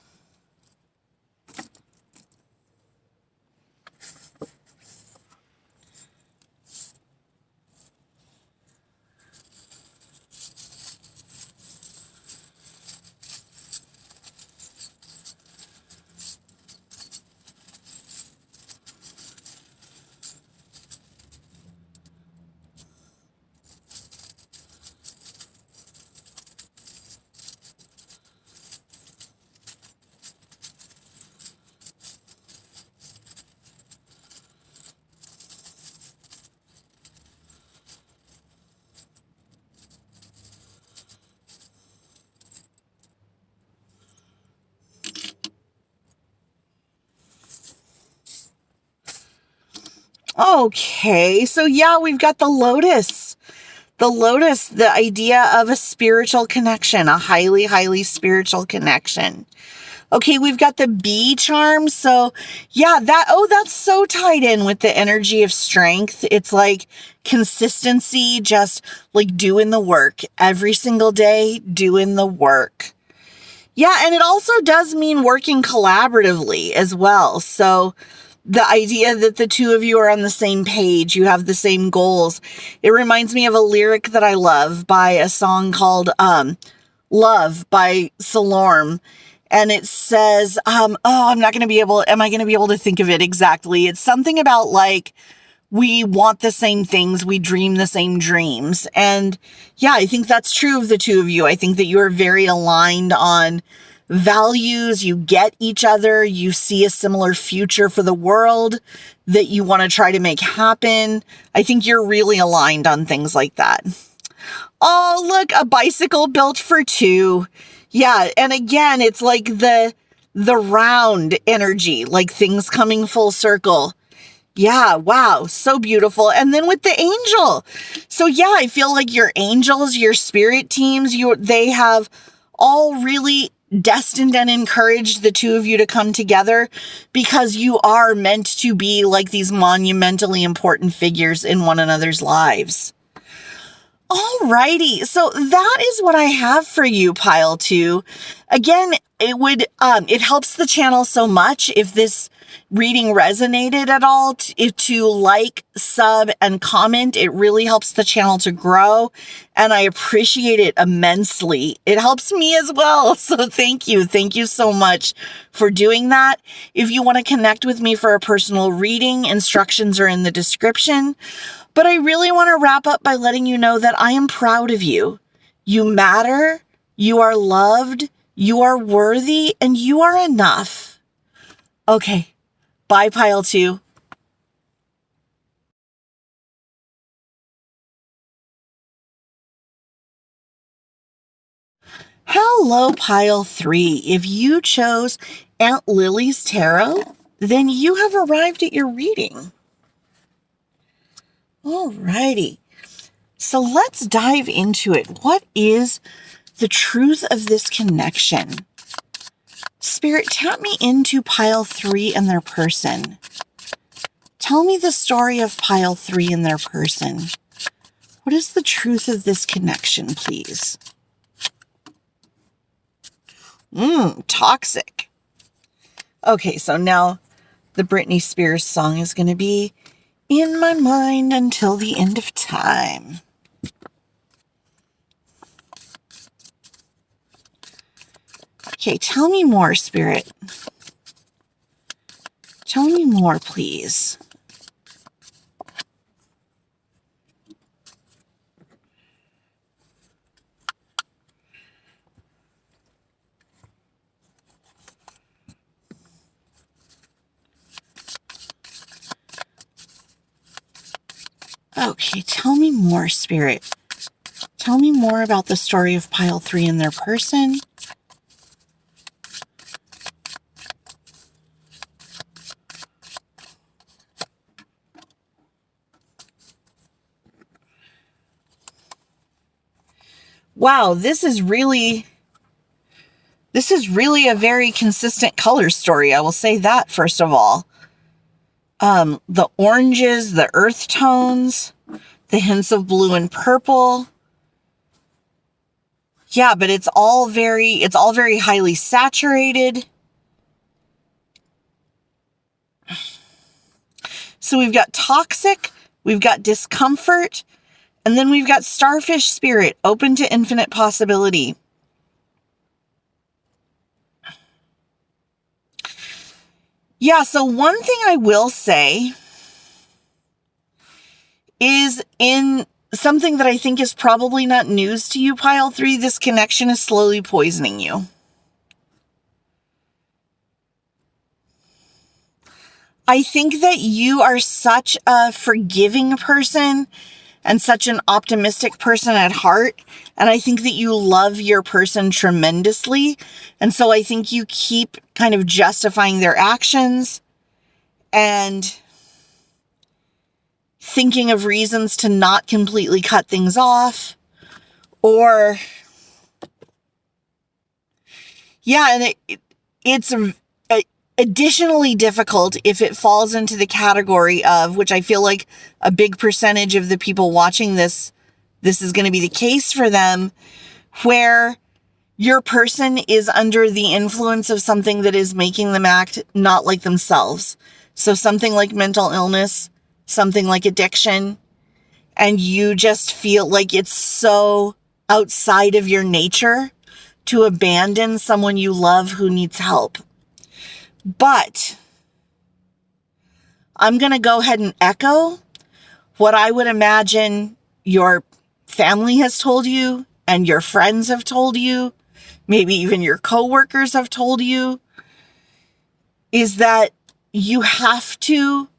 Okay, so yeah, we've got the Lotus. The Lotus, the idea of a spiritual connection, a highly, highly spiritual connection. Okay, we've got the bee charm. So yeah, that's so tied in with the energy of strength. It's like consistency, just like doing the work every single day, doing the work. Yeah, and it also does mean working collaboratively as well. So the idea that the two of you are on the same page, you have the same goals. It reminds me of a lyric that I love by a song called Love by Salorm. And it says, am I going to be able to think of it exactly? It's something about like, we want the same things, we dream the same dreams. And yeah, I think that's true of the two of you. I think that you are very aligned on values, you get each other, you see a similar future for the world that you want to try to make happen. I think you're really aligned on things like that. Oh, look, a bicycle built for two. Yeah, and again, it's like the round energy, like things coming full circle. Yeah, wow, so beautiful. And then with the angel. So yeah, I feel like your angels, your spirit teams, they have all really destined and encouraged the two of you to come together because you are meant to be like these monumentally important figures in one another's lives. Alrighty, so that is what I have for you, Pile 2. Again, it helps the channel so much if this reading resonated at all, to like, sub, and comment. It really helps the channel to grow, and I appreciate it immensely. It helps me as well, so thank you. Thank you so much for doing that. If you want to connect with me for a personal reading, instructions are in the description. But I really want to wrap up by letting you know that I am proud of you. You matter, you are loved, you are worthy, and you are enough. Okay, bye, Pile 2. Hello, pile 3. If you chose Aunt Lily's tarot, then you have arrived at your reading. Alrighty. So let's dive into it. What is the truth of this connection? Spirit, tap me into pile 3 and their person. Tell me the story of pile 3 and their person. What is the truth of this connection, please? Toxic. Okay, so now the Britney Spears song is going to be in my mind until the end of time. Okay, tell me more, Spirit. Tell me more, please. Okay, tell me more, Spirit. Tell me more about the story of pile 3 and their person. Wow, this is really a very consistent color story. I will say that, first of all. The oranges, the earth tones, the hints of blue and purple. Yeah, but it's all very highly saturated. So we've got toxic, we've got discomfort, and then we've got starfish spirit, open to infinite possibility. Yeah, so one thing I will say is, in something that I think is probably not news to you, pile 3, this connection is slowly poisoning you. I think that you are such a forgiving person and such an optimistic person at heart. And I think that you love your person tremendously. And so I think you keep kind of justifying their actions and thinking of reasons to not completely cut things off. Or, yeah, and it's additionally difficult if it falls into the category of, which I feel like a big percentage of the people watching this is going to be the case for them, where your person is under the influence of something that is making them act not like themselves. So something like mental illness, something like addiction, and you just feel like it's so outside of your nature to abandon someone you love who needs help. But I'm going to go ahead and echo what I would imagine your family has told you and your friends have told you, maybe even your coworkers have told you, is that you have to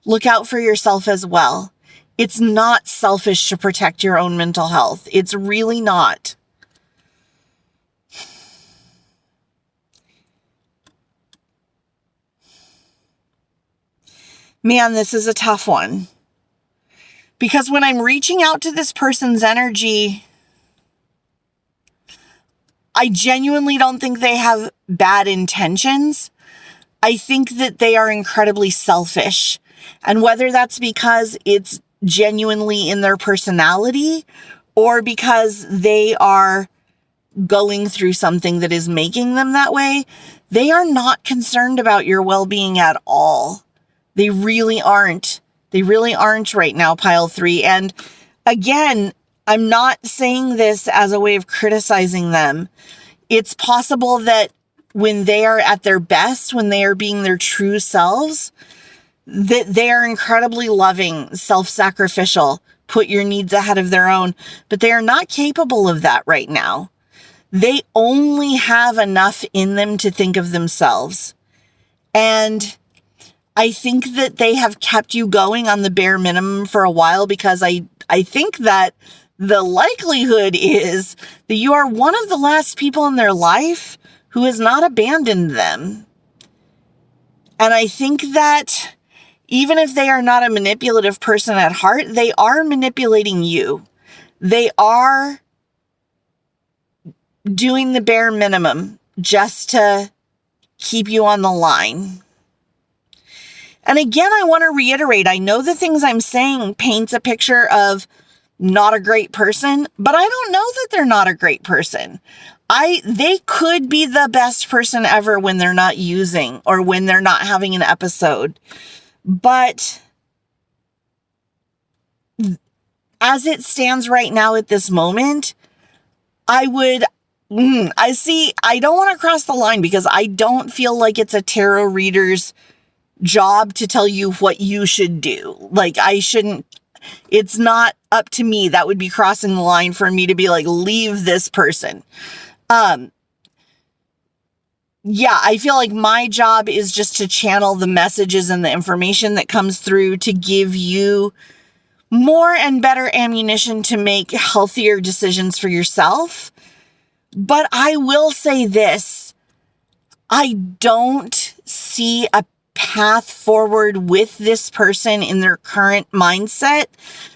look out for yourself as well. It's not selfish to protect your own mental health. It's really not. Man, this is a tough one. Because when I'm reaching out to this person's energy, I genuinely don't think they have bad intentions. I think that they are incredibly selfish. And whether that's because it's genuinely in their personality or because they are going through something that is making them that way, they are not concerned about your well-being at all. They really aren't. They really aren't right now, pile 3. And again, I'm not saying this as a way of criticizing them. It's possible that when they are at their best, when they are being their true selves, that they are incredibly loving, self-sacrificial, put your needs ahead of their own, but they are not capable of that right now. They only have enough in them to think of themselves. And I think that they have kept you going on the bare minimum for a while because I think that the likelihood is that you are one of the last people in their life who has not abandoned them. And I think that even if they are not a manipulative person at heart, they are manipulating you. They are doing the bare minimum just to keep you on the line. And again, I want to reiterate, I know the things I'm saying paints a picture of not a great person, but I don't know that they're not a great person. They could be the best person ever when they're not using or when they're not having an episode. But as it stands right now at this moment, I don't want to cross the line because I don't feel like it's a tarot reader's job to tell you what you should do. Like, it's not up to me. That would be crossing the line for me to be like, leave this person. I feel like my job is just to channel the messages and the information that comes through to give you more and better ammunition to make healthier decisions for yourself. But I will say this, I don't see a path forward with this person in their current mindset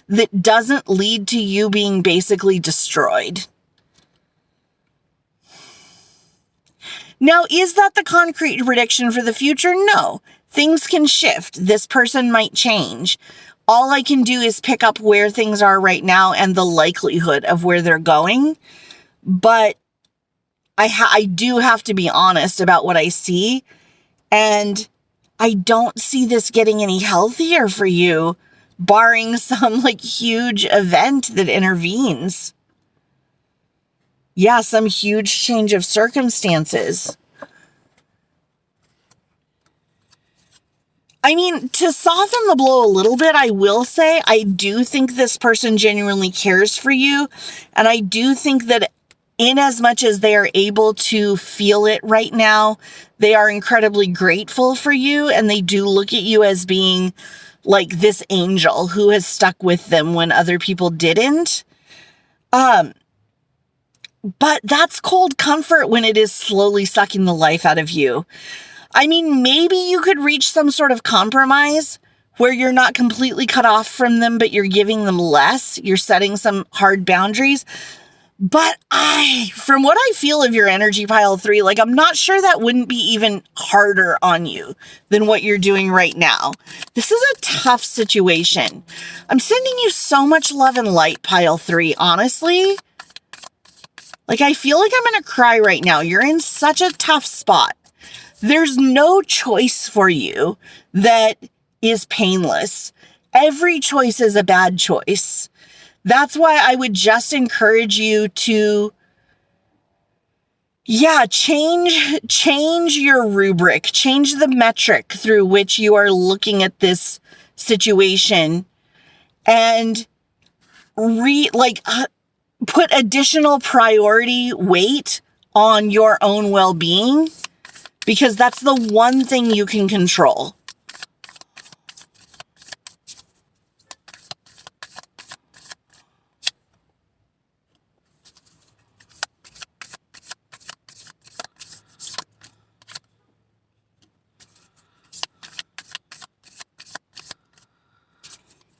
that doesn't lead to you being basically destroyed. Now, is that the concrete prediction for the future? No. Things can shift. This person might change. All I can do is pick up where things are right now and the likelihood of where they're going. But I do have to be honest about what I see. And I don't see this getting any healthier for you, barring some huge event that intervenes. Yeah, some huge change of circumstances. I mean, to soften the blow a little bit, I will say I do think this person genuinely cares for you. And I do think that in as much as they are able to feel it right now, they are incredibly grateful for you. And they do look at you as being like this angel who has stuck with them when other people didn't. But that's cold comfort when it is slowly sucking the life out of you. I mean, maybe you could reach some sort of compromise where you're not completely cut off from them, but you're giving them less. You're setting some hard boundaries. But from what I feel of your energy pile 3, I'm not sure that wouldn't be even harder on you than what you're doing right now. This is a tough situation. I'm sending you so much love and light, pile 3, honestly. I feel like I'm going to cry right now. You're in such a tough spot. There's no choice for you that is painless. Every choice is a bad choice. That's why I would just encourage you to, change your rubric, change the metric through which you are looking at this situation and put additional priority weight on your own well-being, because that's the one thing you can control.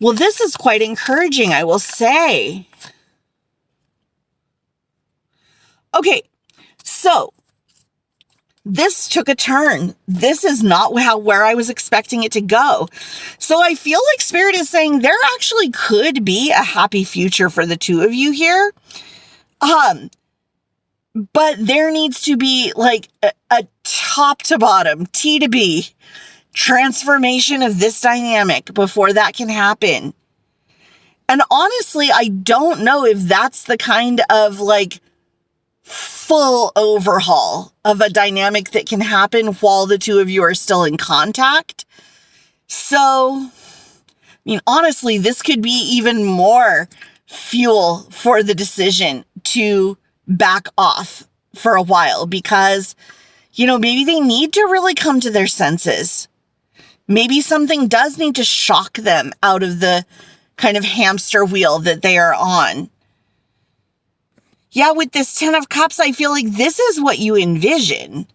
Well, this is quite encouraging, I will say. Okay, so this took a turn. This is not where I was expecting it to go. So I feel like Spirit is saying there actually could be a happy future for the two of you here. But there needs to be a top to bottom, T to B, transformation of this dynamic before that can happen. And honestly, I don't know if that's the kind of full overhaul of a dynamic that can happen while the two of you are still in contact. So, honestly, this could be even more fuel for the decision to back off for a while because, maybe they need to really come to their senses. Maybe something does need to shock them out of the kind of hamster wheel that they are on. Yeah, with this 10 of Cups, I feel like this is what you envision.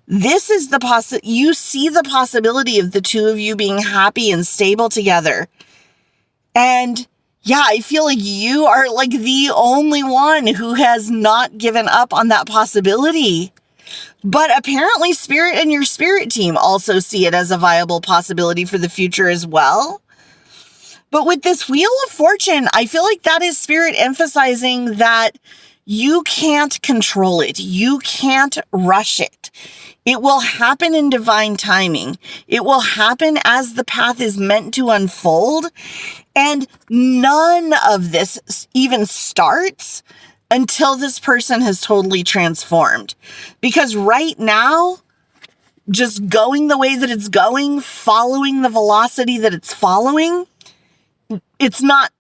This is you see the possibility of the two of you being happy and stable together. And yeah, I feel like you are like the only one who has not given up on that possibility. But apparently Spirit and your spirit team also see it as a viable possibility for the future as well. But with this Wheel of Fortune, I feel like that is Spirit emphasizing that you can't control it. You can't rush it. It will happen in divine timing. It will happen as the path is meant to unfold. And none of this even starts until this person has totally transformed. Because right now, just going the way that it's going, following the velocity that it's following, it's not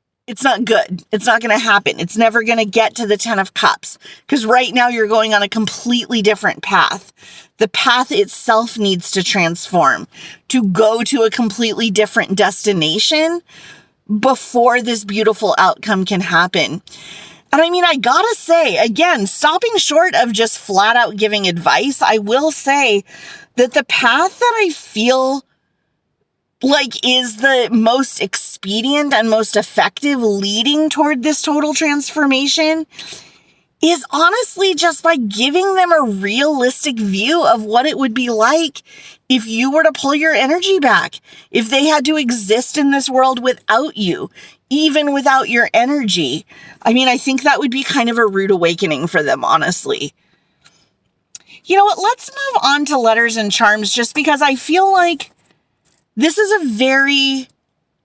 good. It's not going to happen. It's never going to get to the 10 of Cups because right now you're going on a completely different path. The path itself needs to transform to go to a completely different destination before this beautiful outcome can happen. And I mean, I gotta say, again, stopping short of just flat out giving advice, I will say that the path that I feel like is the most expedient and most effective leading toward this total transformation is honestly just by giving them a realistic view of what it would be like if you were to pull your energy back, if they had to exist in this world without you, even without your energy. I mean, I think that would be kind of a rude awakening for them, honestly. You know what? Let's move on to letters and charms just because I feel like this is a very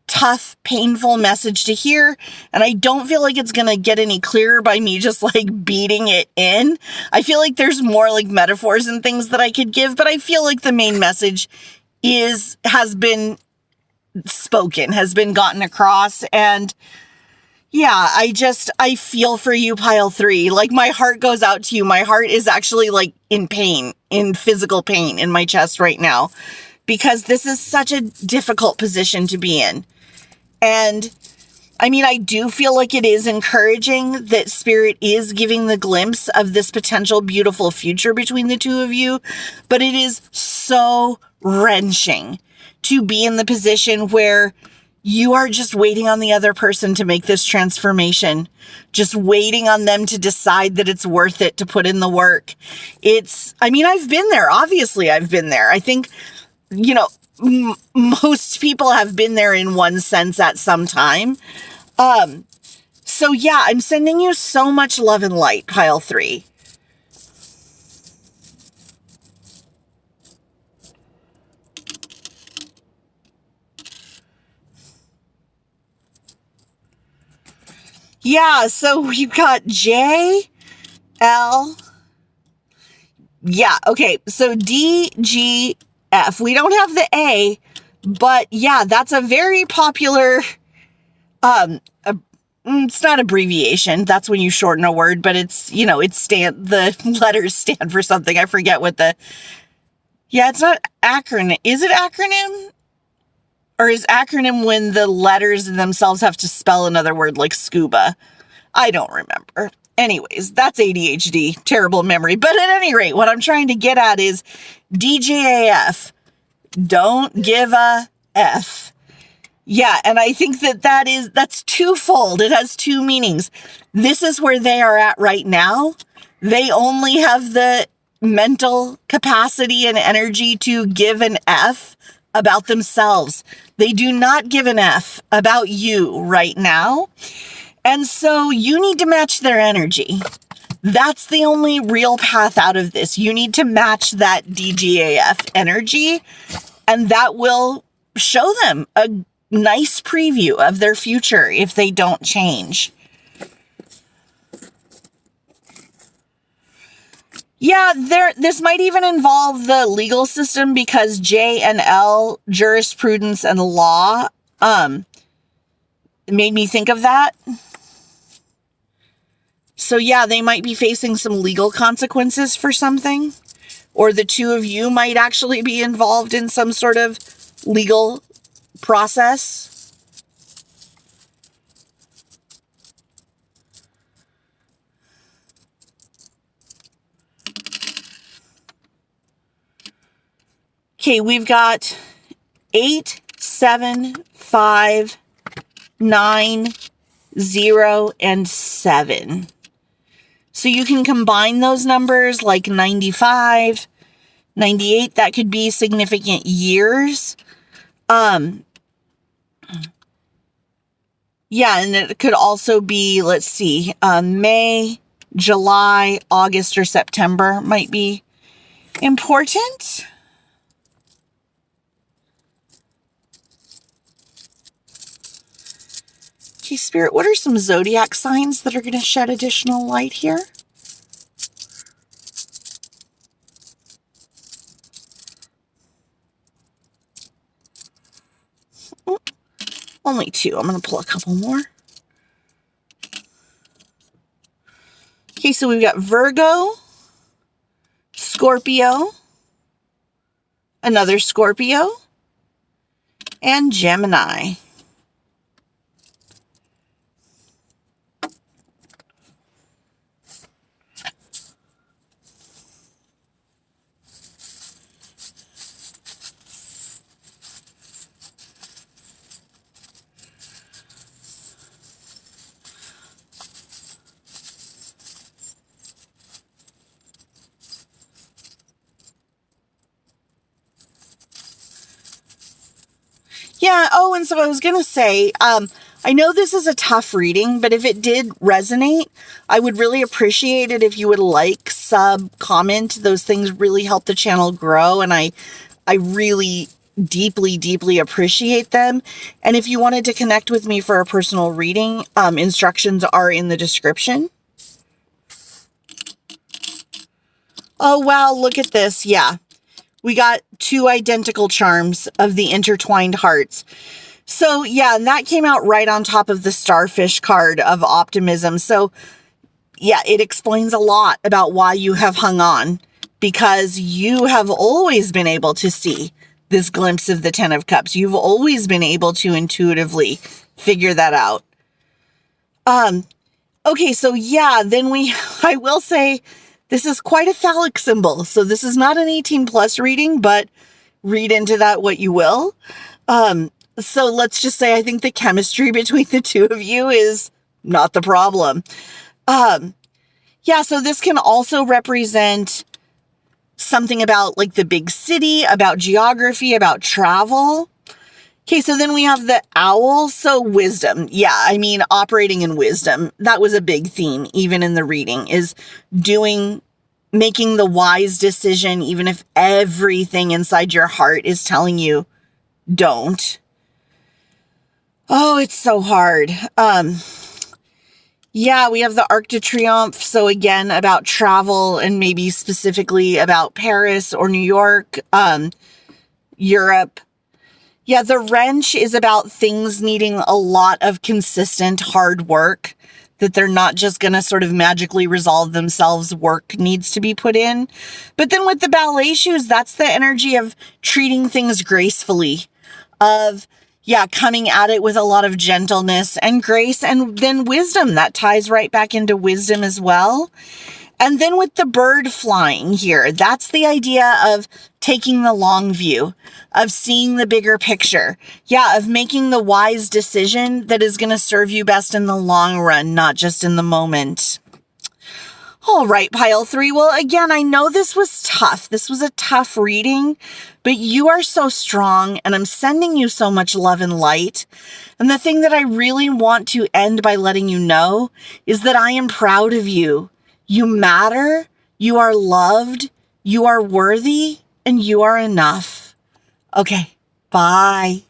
tough, painful message to hear, and I don't feel like it's going to get any clearer by me just like beating it in. I feel like there's more like metaphors and things that I could give, but I feel like the main message has been spoken, has been gotten across, and yeah, I feel for you, pile 3. Like, my heart goes out to you. My heart is actually like in pain, in physical pain in my chest right now. Because this is such a difficult position to be in. And I mean, I do feel like it is encouraging that Spirit is giving the glimpse of this potential beautiful future between the two of you. But it is so wrenching to be in the position where you are just waiting on the other person to make this transformation. Just waiting on them to decide that it's worth it to put in the work. I mean, I've been there. Obviously, I've been there. I think, you know, most people have been there in one sense at some time. So yeah, I'm sending you so much love and light, pile 3. Yeah, so we've got J, L. Yeah, okay, so D, G, F. We don't have the A, but yeah, that's a very popular, it's not abbreviation. That's when you shorten a word, but it's, you know, the letters stand for something. I forget it's not acronym. Is it acronym? Or is acronym when the letters themselves have to spell another word like scuba? I don't remember. Anyways, that's ADHD, terrible memory. But at any rate, what I'm trying to get at is DJAF. Don't give a F. Yeah, and I think that's twofold. It has two meanings. This is where they are at right now. They only have the mental capacity and energy to give an F about themselves. They do not give an F about you right now. And so you need to match their energy. That's the only real path out of this. You need to match that DGAF energy, and that will show them a nice preview of their future if they don't change. Yeah, this might even involve the legal system because J and L, jurisprudence and law, made me think of that. So yeah, they might be facing some legal consequences for something, or the two of you might actually be involved in some sort of legal process. Okay, we've got 8, 7, 5, 9, 0, and 7. So you can combine those numbers like 95, 98. That could be significant years. Yeah, and it could also be, let's see, May, July, August, or September might be important. Okay, Spirit, what are some zodiac signs that are going to shed additional light here? Only 2. I'm going to pull a couple more. Okay, so we've got Virgo, Scorpio, another Scorpio, and Gemini. Yeah, oh, and so I was going to say, I know this is a tough reading, but if it did resonate, I would really appreciate it if you would like, sub, comment. Those things really help the channel grow, and I really deeply, deeply appreciate them. And if you wanted to connect with me for a personal reading, instructions are in the description. Oh, wow, look at this. Yeah. We got 2 identical charms of the intertwined hearts. So yeah, and that came out right on top of the starfish card of optimism. So yeah, it explains a lot about why you have hung on, because you have always been able to see this glimpse of the 10 of Cups. You've always been able to intuitively figure that out. Okay, so yeah, then I will say, this is quite a phallic symbol. So this is not an 18 plus reading, but read into that what you will. So let's just say I think the chemistry between the two of you is not the problem. Yeah, so this can also represent something about like the big city, about geography, about travel. Okay, so then we have the owl. So wisdom. Yeah, I mean, operating in wisdom. That was a big theme, even in the reading, is making the wise decision, even if everything inside your heart is telling you don't. Oh, it's so hard. Yeah, we have the Arc de Triomphe. So again, about travel, and maybe specifically about Paris or New York, Europe. Yeah, the wrench is about things needing a lot of consistent hard work, that they're not just going to sort of magically resolve themselves. Work needs to be put in. But then with the ballet shoes, that's the energy of treating things gracefully, of, yeah, coming at it with a lot of gentleness and grace, and then wisdom. That ties right back into wisdom as well. And then with the bird flying here, that's the idea of taking the long view, of seeing the bigger picture. Yeah, of making the wise decision that is going to serve you best in the long run, not just in the moment. All right, pile 3. Well, again, I know this was tough. This was a tough reading, but you are so strong, and I'm sending you so much love and light. And the thing that I really want to end by letting you know is that I am proud of you. You matter, you are loved, you are worthy, and you are enough. Okay, bye.